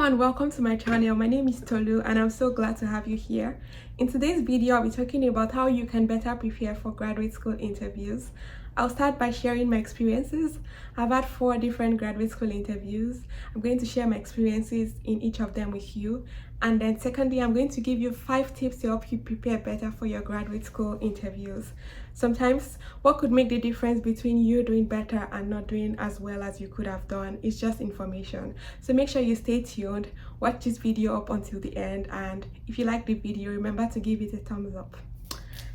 and welcome to my channel. My name is Tolu and I'm so glad to have you here. In today's video, I'll be talking about how you can better prepare for graduate school interviews. I'll start by sharing my experiences. I've had 4 different graduate school interviews. I'm going to share my experiences in each of them with you. And then secondly, I'm going to give you 5 tips to help you prepare better for your graduate school interviews. Sometimes what could make the difference between you doing better and not doing as well as you could have done is just information. So make sure you stay tuned, watch this video up until the end, and if you like the video, remember to give it a thumbs up.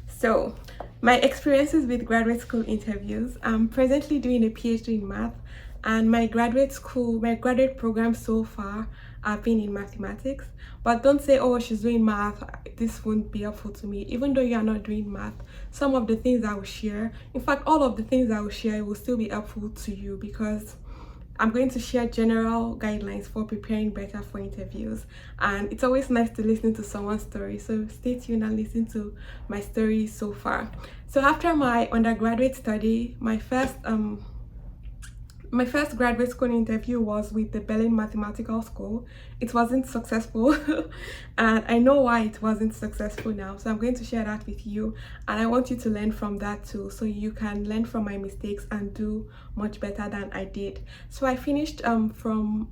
So my experiences with graduate school interviews: I'm presently doing a PhD in math, and my graduate program so far have been in mathematics. But don't say, oh, she's doing math, this won't be helpful to me. Even though you are not doing math, some of the things I will share, in fact all of the things I will share, will still be helpful to you, because I'm going to share general guidelines for preparing better for interviews. And it's always nice to listen to someone's story, so stay tuned and listen to my story so far. So after my undergraduate study, my first graduate school interview was with the Berlin Mathematical School. It wasn't successful and I know why it wasn't successful now, so I'm going to share that with you, and I want you to learn from that too, so you can learn from my mistakes and do much better than I did. So I finished from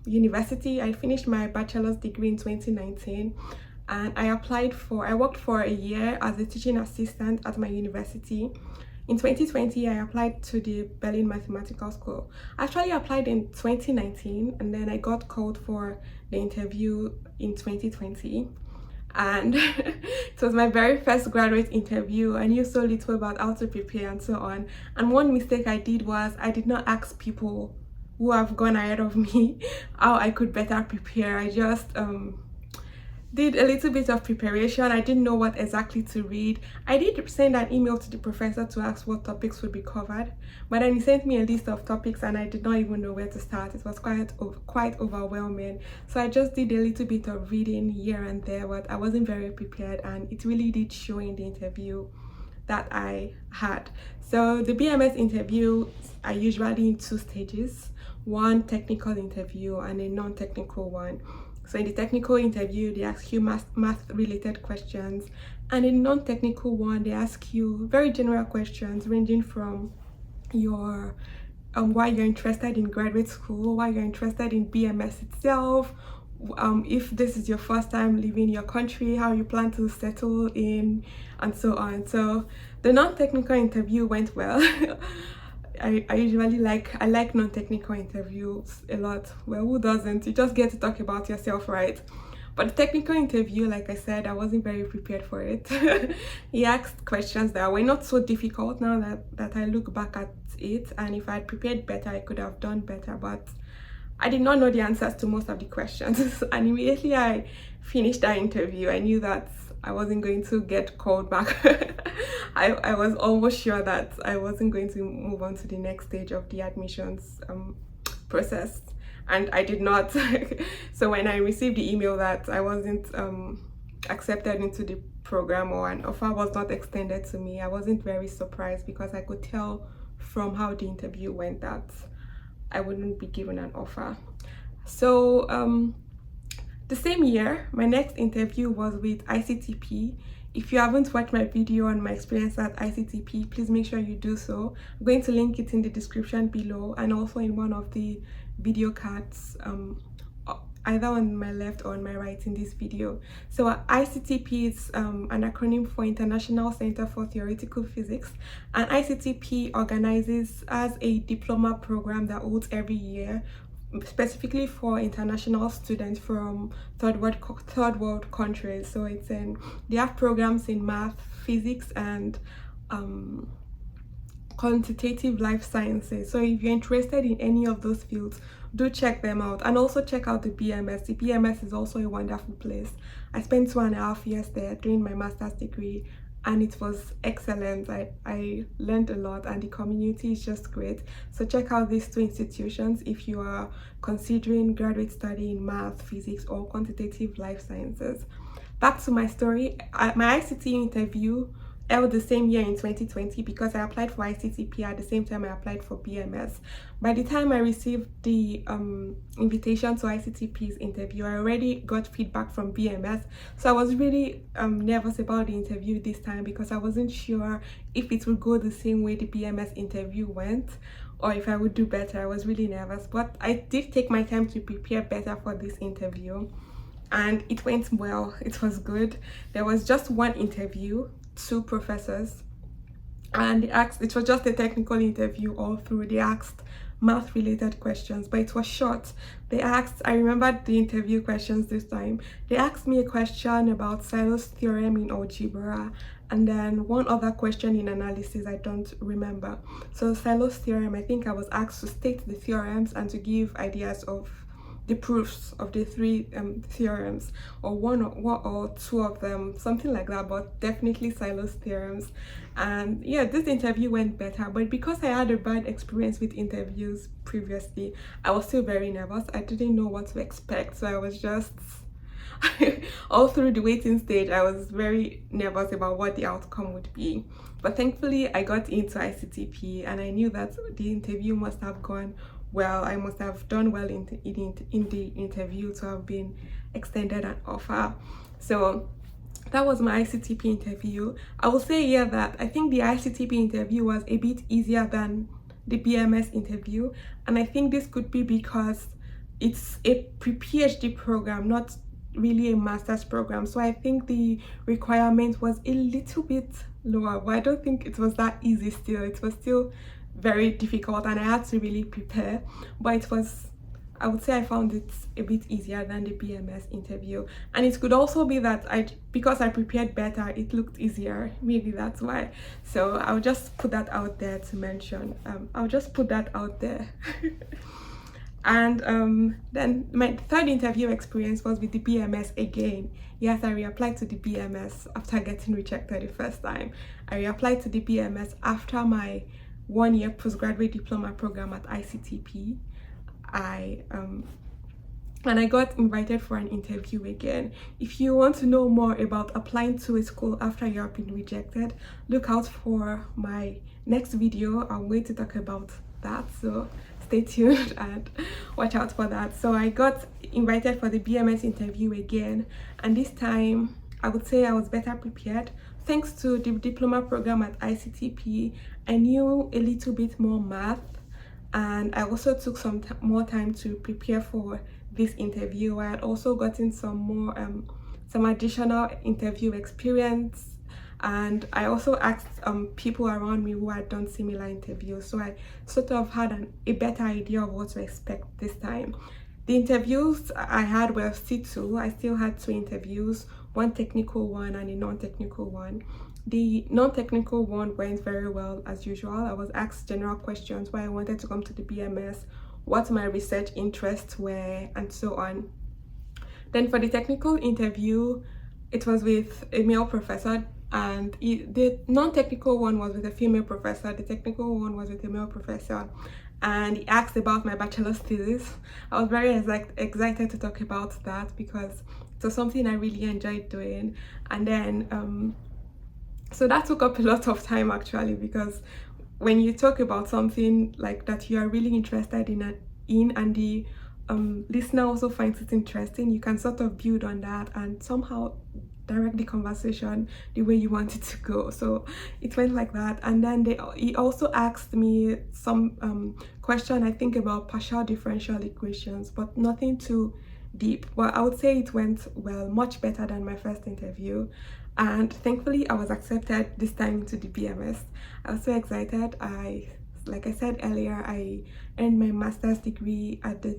university. I finished my bachelor's degree in 2019, and I worked for a year as a teaching assistant at my university. In 2020, I applied to the Berlin Mathematical School. I actually applied in 2019, and then I got called for the interview in 2020. And it was my very first graduate interview. I knew so little about how to prepare and so on. And one mistake I did was I did not ask people who have gone ahead of me how I could better prepare. I just did a little bit of preparation. I didn't know what exactly to read. I did send an email to the professor to ask what topics would be covered, but then he sent me a list of topics and I did not even know where to start. It was quite overwhelming. So I just did a little bit of reading here and there, but I wasn't very prepared, and it really did show in the interview that I had. So the BMS interviews are usually in 2 stages: one technical interview and a non-technical one. So in the technical interview, they ask you math-related questions, and in non-technical one, they ask you very general questions ranging from your why you're interested in graduate school, why you're interested in BMS itself, if this is your first time leaving your country, how you plan to settle in, and so on. So the non-technical interview went well. I usually like non-technical interviews a lot. Well, who doesn't? You just get to talk about yourself, right? But the technical interview, like I said, I wasn't very prepared for it. He asked questions that were not so difficult now that I look back at it, and if I had prepared better, I could have done better, but I did not know the answers to most of the questions. And immediately I finished that interview, I knew that I wasn't going to get called back. I was almost sure that I wasn't going to move on to the next stage of the admissions process, and I did not. So when I received the email that I wasn't accepted into the program, or an offer was not extended to me, I wasn't very surprised, because I could tell from how the interview went that I wouldn't be given an offer. So the same year, my next interview was with ICTP. If you haven't watched my video on my experience at ICTP, please make sure you do so. I'm going to link it in the description below, and also in one of the video cards, either on my left or on my right in this video. So ICTP is an acronym for International Center for Theoretical Physics, and ICTP organizes as a diploma program that holds every year, specifically for international students from third world countries. So they have programs in math, physics, and quantitative life sciences. So if you're interested in any of those fields, do check them out, and also check out the BMS. The BMS is also a wonderful place. I spent 2.5 years there doing my master's degree, and it was excellent. I learned a lot, and the community is just great. So check out these 2 institutions if you are considering graduate study in math, physics, or quantitative life sciences. Back to my story. My ICT interview held the same year in 2020 because I applied for ICTP at the same time I applied for BMS. By the time I received the invitation to ICTP's interview, I already got feedback from BMS. So I was really nervous about the interview this time because I wasn't sure if it would go the same way the BMS interview went or if I would do better. I was really nervous, but I did take my time to prepare better for this interview. And it went well. It was good. There was just one interview, 2 professors, and they asked, it was just a technical interview all through. They asked math related questions, but it was short. They asked, I remembered the interview questions this time. They asked me a question about Sylow's theorem in algebra, and then one other question in analysis I don't remember. So Sylow's theorem, I think I was asked to state the theorems and to give ideas of the proofs of the 3 theorems, or one or 2 of them, something like that, but definitely Sylow's theorems. And yeah, this interview went better, but because I had a bad experience with interviews previously, I was still very nervous. I didn't know what to expect, so I was just all through the waiting stage I was very nervous about what the outcome would be. But thankfully I got into ICTP and I knew that the interview must have gone well. I must have done well in the interview to have been extended an offer. So that was my ICTP interview. I will say here that I think the ICTP interview was a bit easier than the BMS interview, and I think this could be because it's a pre-PhD program, not really a master's program. So I think the requirement was a little bit lower, but I don't think it was that easy still. It was still very difficult and I had to really prepare, but it was, I would say I found it a bit easier than the BMS interview. And it could also be that because I prepared better, it looked easier. Maybe that's why. So I'll just put that out there to mention. I'll just put that out there. And then my 3rd interview experience was with the BMS again. Yes, I reapplied to the BMS after getting rejected the first time. I reapplied to the BMS after my 1-year postgraduate diploma program at ICTP. And I got invited for an interview again. If you want to know more about applying to a school after you have been rejected, look out for my next video. I'm going to talk about that, so stay tuned and watch out for that. So I got invited for the BMS interview again, and this time I would say I was better prepared. Thanks to the diploma program at ICTP, I knew a little bit more math, and I also took some more time to prepare for this interview. I had also gotten some additional interview experience, and I also asked people around me who had done similar interviews, so I sort of had a better idea of what to expect this time. The interviews I had were C2. I still had 2 interviews, one technical one and a non-technical one. The non-technical one went very well as usual. I was asked general questions, why I wanted to come to the BMS, what my research interests were, and so on. Then for the technical interview, it was with a male professor, and the non-technical one was with a female professor. The technical one was with a male professor, and he asked about my bachelor's thesis. I was very excited to talk about that because it was something I really enjoyed doing. And then so that took up a lot of time actually, because when you talk about something like that you are really interested in and the listener also finds it interesting, you can sort of build on that and somehow direct the conversation the way you want it to go. So it went like that. And then he also asked me some question, I think, about partial differential equations, but nothing too deep. But I would say it went well, much better than my first interview. And thankfully I was accepted this time to the BMS. I was so excited. Like I said earlier, I earned my master's degree at the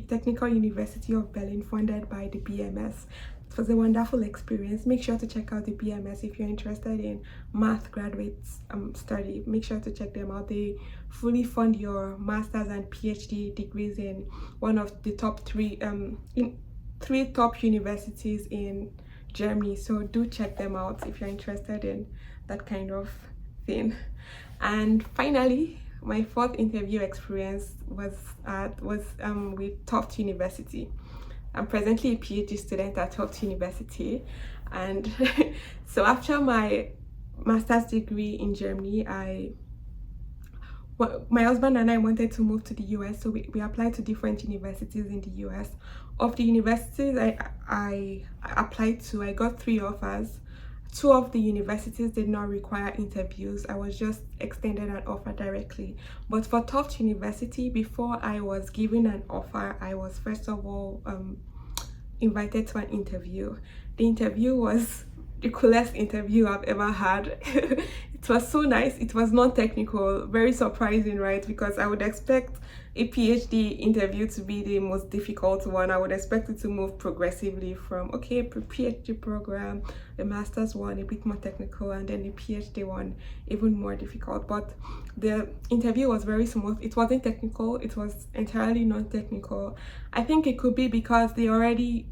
Technical University of Berlin, funded by the BMS. It was a wonderful experience. Make sure to check out the BMS if you're interested in math graduates study. Make sure to check them out. They fully fund your master's and PhD degrees in one of the top 3 top universities in Germany. So do check them out if you're interested in that kind of thing. And finally, my 4th interview experience was with Tufts University. I'm presently a PhD student at Tufts University, and so after my master's degree in Germany. My husband and I wanted to move to the US, so we applied to different universities in the US. Of the universities I applied to, I got 3 offers. 2 of the universities did not require interviews. I was just extended an offer directly. But for Tufts University, before I was given an offer, I was first of all invited to an interview. The interview was the coolest interview I've ever had. It was so nice. It was non-technical, very surprising, right? Because I would expect a PhD interview to be the most difficult one. I would expect it to move progressively from, okay, PhD program, the master's one, a bit more technical, and then the PhD one, even more difficult. But the interview was very smooth. It wasn't technical. It was entirely non-technical. I think it could be because they already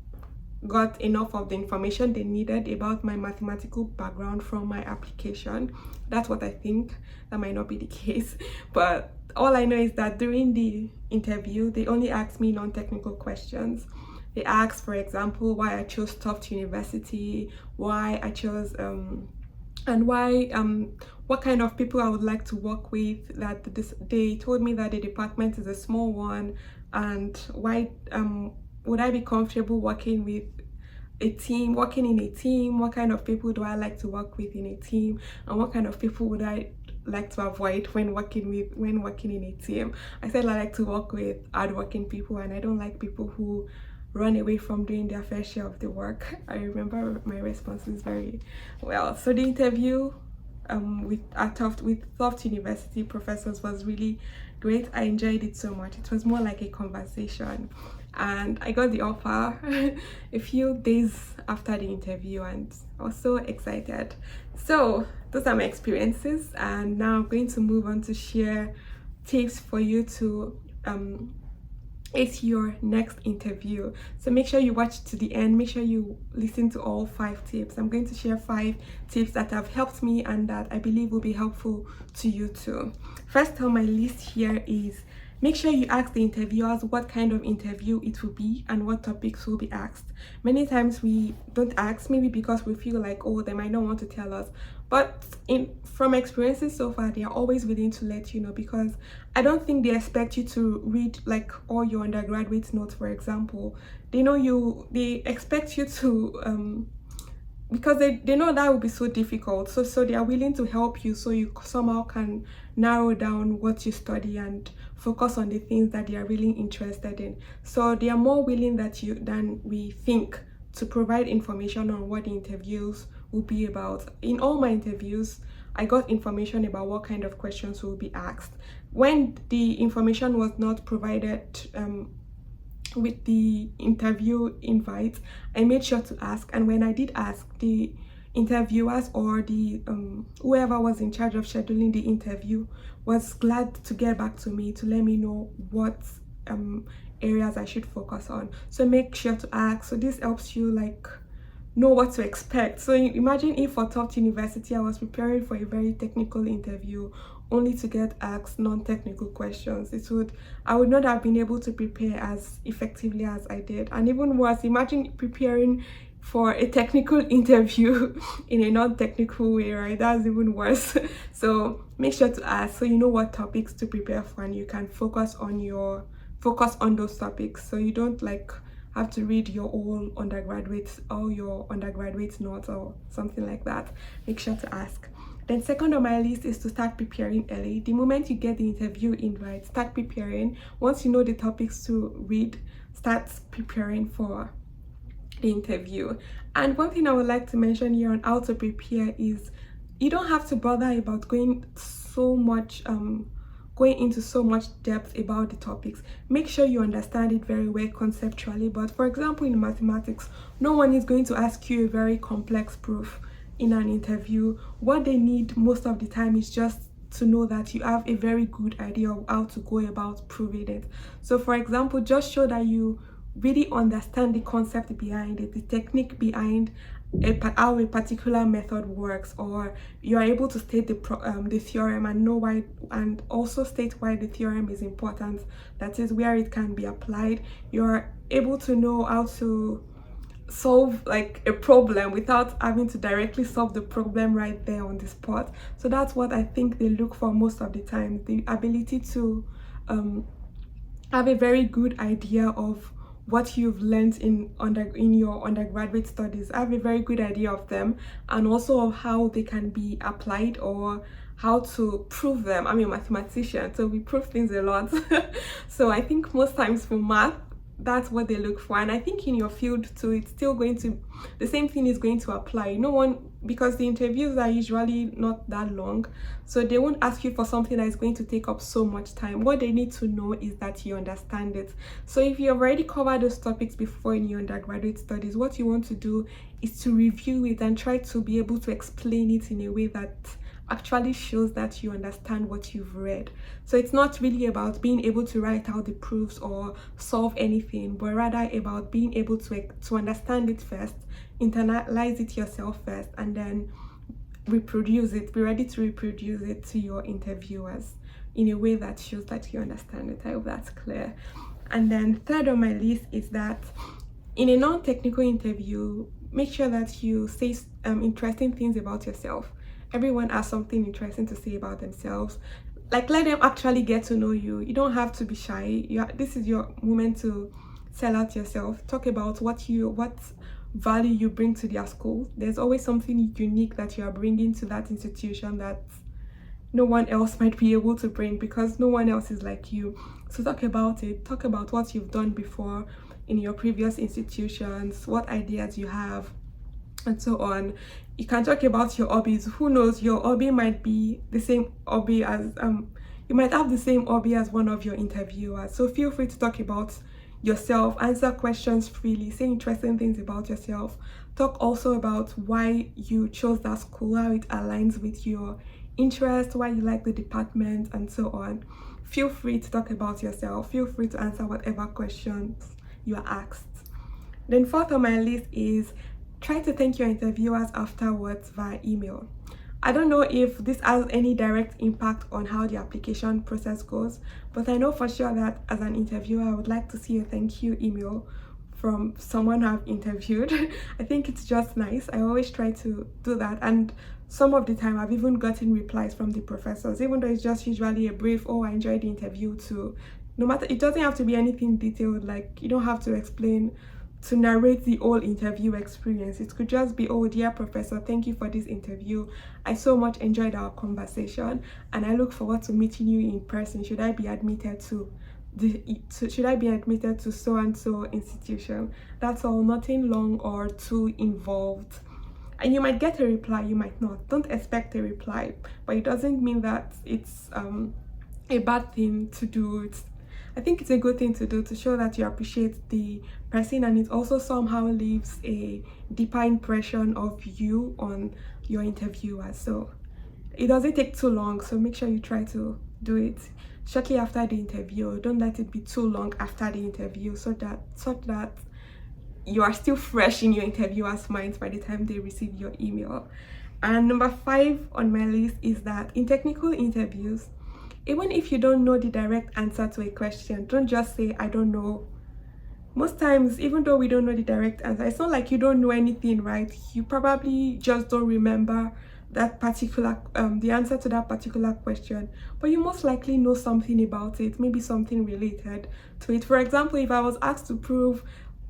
got enough of the information they needed about my mathematical background from my application. That's what I think. That might not be the case, but all I know is that during the interview they only asked me non-technical questions. They asked, for example, why I chose Tufts University, why I chose and why what kind of people I would like to work with. They told me that the department is a small one, and why would I be comfortable working with a team, working in a team? What kind of people do I like to work with in a team, and what kind of people would I like to avoid when working in a team? I said I like to work with hardworking people, and I don't like people who run away from doing their fair share of the work. I remember my responses very well. So the interview with Tufts University professors was really great. I enjoyed it so much. It was more like a conversation, and I got the offer a few days after the interview, and I was so excited. So those are my experiences, and now I'm going to move on to share tips for you to ace your next interview. So make sure you watch to the end. Make sure you listen to all 5 tips. I'm going to share 5 tips that have helped me and that I believe will be helpful to you too. First on my list here is, make sure you ask the interviewers what kind of interview it will be and what topics will be asked. Many times we don't ask, maybe because we feel like, oh, they might not want to tell us. But from experiences so far, they are always willing to let you know, because I don't think they expect you to read like all your undergraduate notes, for example. They expect you to because they know that would be so difficult. So they are willing to help you, so you somehow can narrow down what you study and focus on the things that they are really interested in. So they are more willing than we think to provide information on what the interviews will be about. In all my interviews, I got information about what kind of questions will be asked. When the information was not provided with the interview invite, I made sure to ask, and when I did ask, the interviewers or the whoever was in charge of scheduling the interview was glad to get back to me to let me know what areas I should focus on. So make sure to ask. So this helps you like know what to expect. So imagine if for Tufts University I was preparing for a very technical interview only to get asked non-technical questions. I would not have been able to prepare as effectively as I did. And even worse, imagine preparing for a technical interview in a non-technical way, right? That's even worse. So make sure to ask, so you know what topics to prepare for, and you can focus on those topics, so you don't like have to read all your undergraduate notes or something like that. Make sure to ask. Then second on my list is to start preparing early. The moment you get the interview invite, start preparing. Once you know the topics to read, start preparing for the interview. And one thing I would like to mention here on how to prepare is, you don't have to bother about going into so much depth about the topics. Make sure you understand it very well conceptually. But for example, in mathematics, no one is going to ask you a very complex proof in an interview. What they need most of the time is just to know that you have a very good idea of how to go about proving it. So for example, just show that you really understand the concept behind it, the technique behind how a particular method works, or you are able to state the theorem and know why, and also state why the theorem is important, that is where it can be applied. You're able to know how to solve like a problem without having to directly solve the problem right there on the spot. So that's what I think they look for most of the time, the ability to have a very good idea of what you've learned in your undergraduate studies, have a very good idea of them, and also of how they can be applied or how to prove them. I'm a mathematician, so we prove things a lot. So I think most times for math, that's what they look for. And I think in your field too, it's still going to, the same thing is going to apply. No one, because the interviews are usually not that long, so they won't ask you for something that is going to take up so much time. What they need to know is that you understand it. So if you've already covered those topics before in your undergraduate studies, what you want to do is to review it and try to be able to explain it in a way that actually shows that you understand what you've read. So it's not really about being able to write out the proofs or solve anything, but rather about being able to understand it first, internalize it yourself first, and then reproduce it, be ready to reproduce it to your interviewers in a way that shows that you understand it. I hope that's clear. And then third on my list is that in a non-technical interview, make sure that you say interesting things about yourself. Everyone has something interesting to say about themselves. Like, let them actually get to know you. You don't have to be shy. This is your moment to sell out yourself. Talk about what value you bring to their school. There's always something unique that you are bringing to that institution that no one else might be able to bring, because no one else is like you. So talk about it. Talk about what you've done before in your previous institutions, what ideas you have, and so on. You can talk about your hobbies. Who knows, your hobby might be the same hobby as you might have the same hobby as one of your interviewers. So feel free to talk about yourself, answer questions freely, say interesting things about yourself. Talk also about why you chose that school, how it aligns with your interest, why you like the department, and so on. Feel free to talk about yourself. Feel free to answer whatever questions you are asked. Then fourth on my list is try to thank your interviewers afterwards via email. I don't know if this has any direct impact on how the application process goes, but I know for sure that as an interviewer, I would like to see a thank you email from someone I've interviewed. I think it's just nice. I always try to do that, and some of the time I've even gotten replies from the professors, even though it's just usually a brief, oh, I enjoyed the interview too. No matter, it doesn't have to be anything detailed, like you don't have to explain to narrate the whole interview experience. It could just be, oh dear professor, thank you for this interview. I so much enjoyed our conversation and I look forward to meeting you in person. Should I be admitted to so and so institution? That's all, nothing long or too involved. And you might get a reply, you might not. Don't expect a reply, but it doesn't mean that it's a bad thing to do. I think it's a good thing to do to show that you appreciate the person, and it also somehow leaves a deeper impression of you on your interviewer. So it doesn't take too long, so make sure you try to do it shortly after the interview. Don't let it be too long after the interview, so that you are still fresh in your interviewer's minds by the time they receive your email. And number 5 on my list is that in technical interviews, even if you don't know the direct answer to a question, don't just say, I don't know. Most times, even though we don't know the direct answer, it's not like you don't know anything, right? You probably just don't remember that particular, the answer to that particular question, but you most likely know something about it, maybe something related to it. For example, if I was asked to prove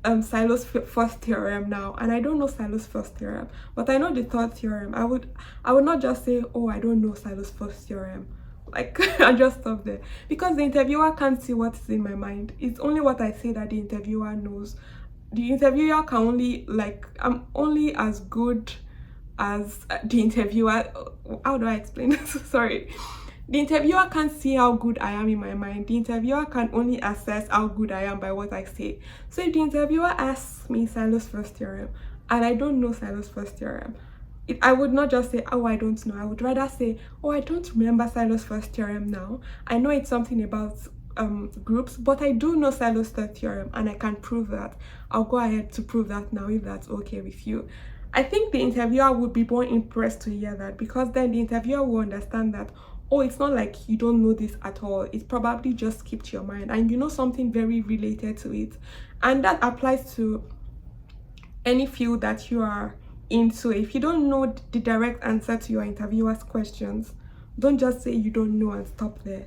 Silo's first theorem now, and I don't know Silo's first theorem, but I know the third theorem, I would not just say, oh, I don't know Silo's first theorem. Like, I just stop there, because the interviewer can't see what's in my mind. It's only what I say that the interviewer knows. The interviewer can only, like, I'm only as good as the interviewer. How do I explain this? Sorry. The interviewer can't see how good I am in my mind. The interviewer can only assess how good I am by what I say. So if the interviewer asks me Silo's first theorem and I don't know Silo's first theorem, I would not just say, oh, I don't know. I would rather say, oh, I don't remember Silo's first theorem now. I know it's something about groups, but I do know Silo's third theorem and I can prove that. I'll go ahead to prove that now, if that's okay with you. I think the interviewer would be more impressed to hear that, because then the interviewer will understand that, oh, it's not like you don't know this at all. It probably just skipped your mind and you know something very related to it. And that applies to any field that you are into. If you don't know the direct answer to your interviewer's questions, don't just say you don't know and stop there.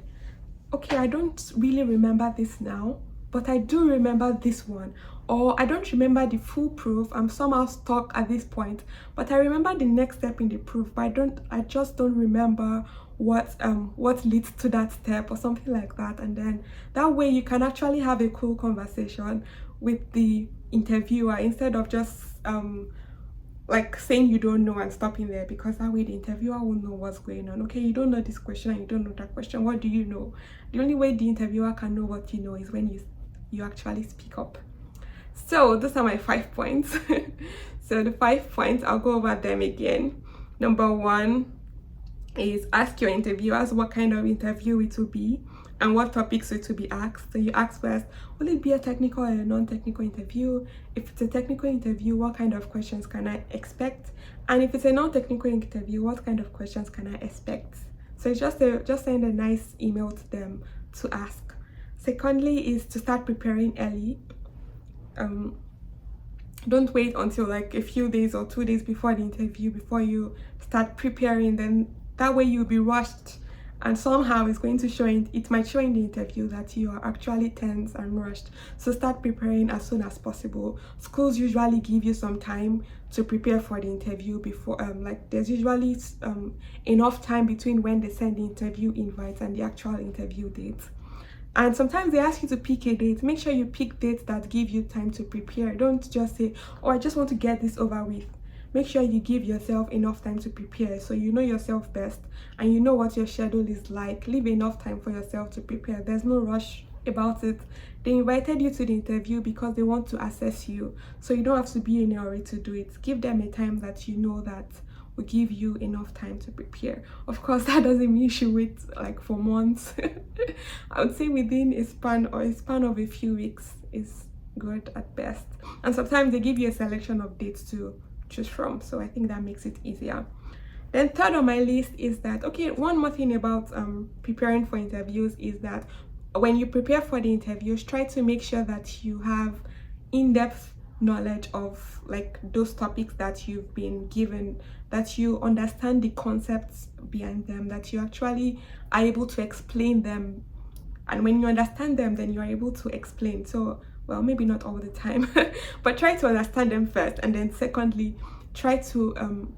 Okay, I don't really remember this now, but I do remember this one. Or I don't remember the full proof. I'm somehow stuck at this point, but I remember the next step in the proof, but I just don't remember what leads to that step or something like that. And then that way you can actually have a cool conversation with the interviewer instead of just like saying you don't know and stopping there, because that way the interviewer will know what's going on. Okay, you don't know this question and you don't know that question, what do you know? The only way the interviewer can know what you know is when you actually speak up. So those are my 5 points. So the 5 points, I'll go over them again. Number 1 is ask your interviewers what kind of interview it will be and what topics it will be asked. So you ask first, will it be a technical or a non-technical interview? If it's a technical interview, what kind of questions can I expect? And if it's a non-technical interview, what kind of questions can I expect? So it's just send a nice email to them to ask. Secondly is to start preparing early. Don't wait until like a few days or 2 days before the interview before you start preparing. Then that way you'll be rushed, and somehow it's going to show it might show in the interview that you are actually tense and rushed. So start preparing as soon as possible. Schools usually give you some time to prepare for the interview before like there's usually enough time between when they send the interview invites and the actual interview date. And sometimes they ask you to pick a date. Make sure you pick dates that give you time to prepare. Don't just say, oh, I just want to get this over with. Make sure you give yourself enough time to prepare, so you know yourself best and you know what your schedule is like. Leave enough time for yourself to prepare. There's no rush about it. They invited you to the interview because they want to assess you, so you don't have to be in a hurry to do it. Give them a time that you know that will give you enough time to prepare. Of course, that doesn't mean you should wait like for months. I would say within a span of a few weeks is good at best. And sometimes they give you a selection of dates to choose from, so I think that makes it easier. Then third on my list is that, okay, one more thing about preparing for interviews is that when you prepare for the interviews, try to make sure that you have in-depth knowledge of like those topics that you've been given, that you understand the concepts behind them, that you actually are able to explain them. And when you understand them, then you're able to explain. So, well, maybe not all the time, but try to understand them first. And then secondly, try to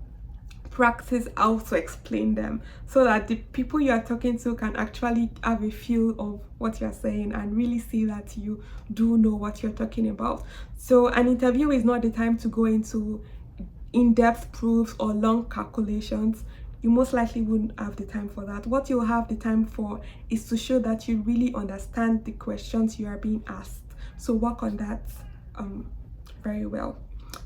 practice how to explain them so that the people you are talking to can actually have a feel of what you're saying and really see that you do know what you're talking about. So an interview is not the time to go into in-depth proofs or long calculations. You most likely wouldn't have the time for that. What you'll have the time for is to show that you really understand the questions you are being asked. So work on that very well.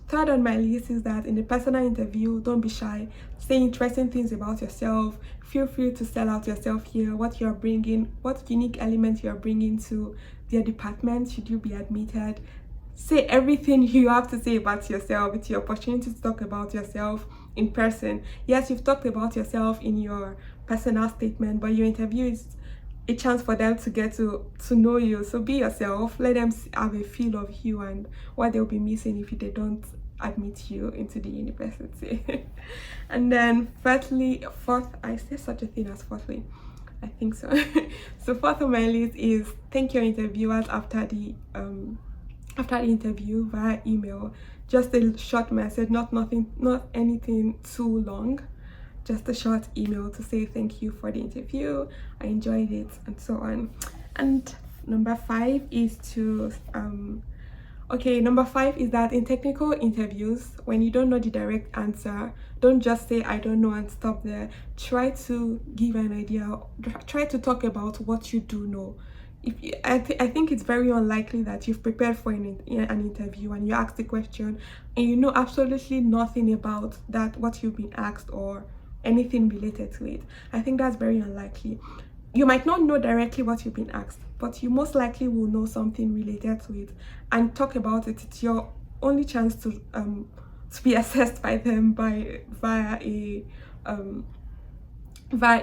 Third on my list is that in the personal interview, don't be shy. Say interesting things about yourself. Feel free to sell out yourself here, what you're bringing, what unique element you're bringing to their department should you be admitted. Say everything you have to say about yourself. It's your opportunity to talk about yourself in person. Yes, you've talked about yourself in your personal statement, but your interview is a chance for them to get to know you. So be yourself. Let them have a feel of you and what they'll be missing if they don't admit you into the university. And then fourth, I say such a thing as fourthly, I think so. So fourth on my list is thank your interviewers after the interview via email. Just a short message, not anything too long, just a short email to say thank you for the interview, I enjoyed it, and so on. And number 5 is to number 5 is that in technical interviews, when you don't know the direct answer, don't just say I don't know and stop there. Try to give an idea. Try to talk about what you do know. I think it's very unlikely that you've prepared for an interview and you ask the question and you know absolutely nothing about what you've been asked or anything related to it. I think that's very unlikely. You might not know directly what you've been asked, but you most likely will know something related to it and talk about it. It's your only chance to be assessed by them via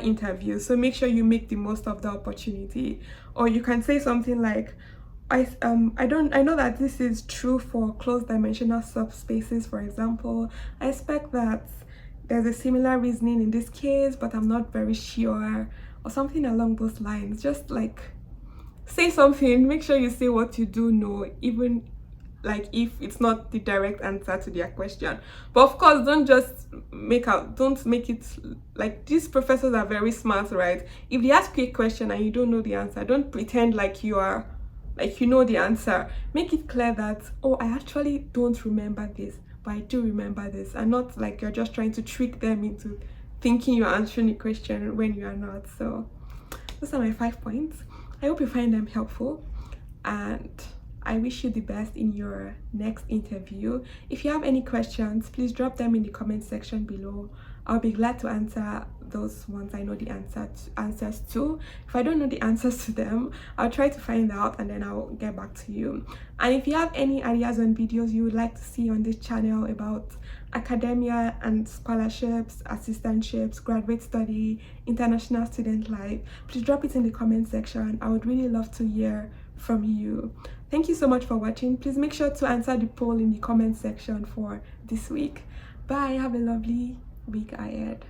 interview. So make sure you make the most of the opportunity. Or you can say something like, I know that this is true for closed dimensional subspaces, for example. I expect that there's a similar reasoning in this case, but I'm not very sure, or something along those lines. Just like say something, make sure you say what you do know, even like if it's not the direct answer to their question. But of course, don't make it like, these professors are very smart, right? If they ask you a question and you don't know the answer, don't pretend like you know the answer. Make it clear that, oh, I actually don't remember this, but I do remember this, and not like you're just trying to trick them into thinking you're answering a question when you are not. So those are my 5 points. I hope you find them helpful, and I wish you the best in your next interview. If you have any questions, please drop them in the comment section below. I'll be glad to answer those ones I know the answers to. If I don't know the answers to them, I'll try to find out and then I'll get back to you. And if you have any ideas on videos you would like to see on this channel about academia and scholarships, assistantships, graduate study, international student life, please drop it in the comment section. I would really love to hear from you. Thank you so much for watching. Please make sure to answer the poll in the comment section for this week. Bye. Have a lovely week ahead.